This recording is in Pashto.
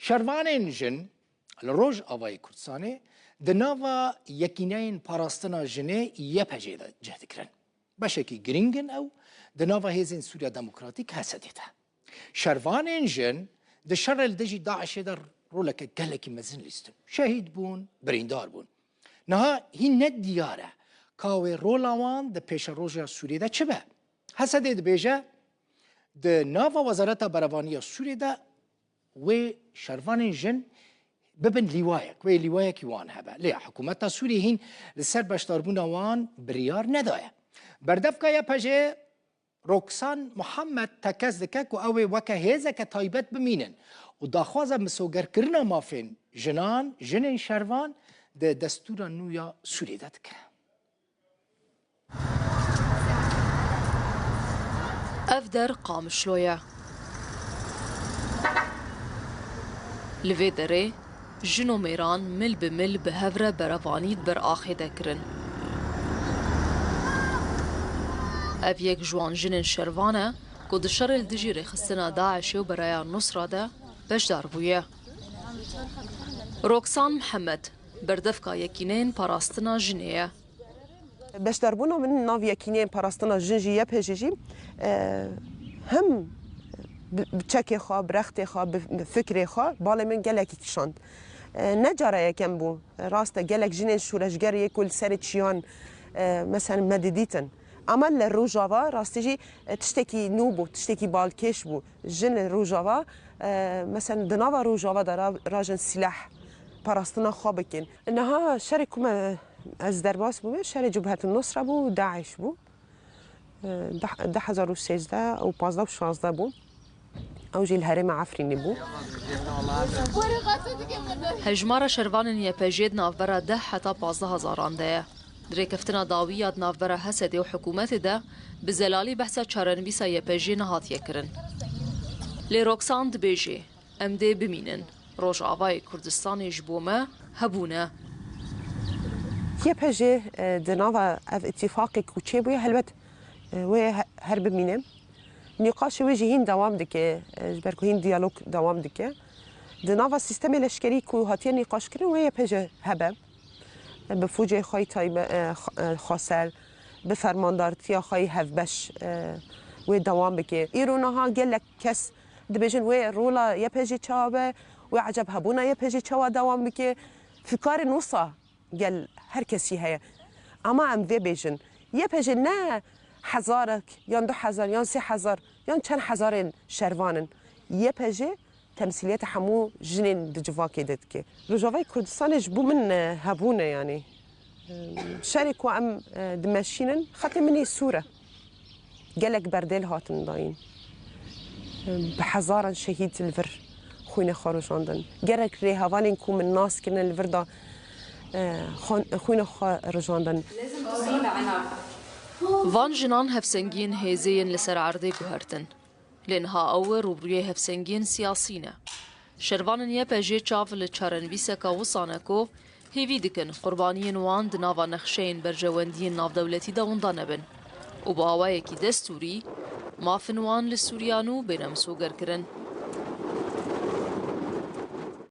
شروان جن لروج آوای کردستانه دناوا یکینین پاراستنا جنه یه پجیده جهد کرن بشکی گرینگن او دناوا هیزین سوریا دموکراتیک حسدیده شروان جن ده شر الدجی داعش در رولک گلکی مزن لیستن شهید بون بریندار بون نها هی ند دیاره کاوی رولاوان ده پیش روژا سوریه ده چه به حسده ده بیجه ده ناوا وزارت بروانی سوریه ده و شروان جن ببن لیوایک و لیوایکی وان هبه لیا حکومت سوریه هین لسر بشتاربون وان بریار ندایه بردفکا یا پجه روکسان محمد تکز دکک و اوی وکه هیزه که تایبت بمینن و داخوازه مسوگر کرنا مافین جنین شروان ده دستور نویا سوریه داد که افدر قامشلويا لفي دري جنو ميران مل بمل بهفرة برافانيد بر آخي دكرن افيك جوان جنن شروانه قد شر الدجي رخصنا داعش و برايا النصرة ده بجدار بويا روكسان محمد بردفكا يكينين باراستنا جنيه باش دربونا من ناف يكينين باراستنا جنجي يبهجيجي هم بچکی خواه برختی خواه بفکری خواه بالا من گلکی کشاند نجاره یکم بو راسته گلک جنین شورشگر یکل سر چیان مثلا مددیتن اما لروجاوا راستیجی تشتکی نوبو تشتکی بالکش بو جن روجاوا مثلا دناوا روجاوا دارا راجن سلاح پاراستنا خواه بکن انها شرکم از درباس بو شر جبهت النصره بو داعش بو 2013 او 15 و 16 بو اوجي الهرم عفريني بو هجمارة شروان يباجيد نافبرا ده حتى 15000 ده دريكفتنا داوية نافبرا هسدي وحكومات ده بزلالي بحثا چارنبيسا يباجي نهات يكرن لروكسان دبيجي امدي بمينن روش آواي كردستان جبوما هبونا يباجي دنافا اف اتفاقي كوچي بويا هلبت وي هرب بمينن نقاش وجهين دوام دکه برکو هین دیالوگ دوام دکه دناوا سیستم لشکری کو هاتی نقاش کردن و یه پجه هبه به فوجه خواهی تایب خاسر به فرماندارتی خواهی هفبش و دوام بکه ایرونها گلک کس دبیجن و رولا یه پجه چابه و عجب هبونا یه پجه چوا دوام بکه فکار نوصا گل هر کسی هیا اما ام وی بیجن یه پجه نه هزارك يان 2000 يان 3000 يان چند هزار شروانن یه پجه تمثيليات حمو جنين دجواكي دتك رجوای كردستان جبو من هبونه يعني شارك وام دمشينن خاطر مني سوره قالك برديل هاتن داين بحزارا شهيد الفر خوينا خارجاندن قالك ري هوانين كو من ناس كنا الفردا خوينا خارجاندن لازم تصيب عنب وان جنان هفسنگین هیزین لسر عرضه گوهرتن لنها او روبروی هفسنگین سیاسینه شروانن یه پجه چاف لچارنویسه که وصانکو هیوی دکن قربانین وان دناوا نخشین برجواندین ناف دولتی داوندانه بن و با آوائه کی دستوری مافن وان لسوریانو بینم سوگر کرن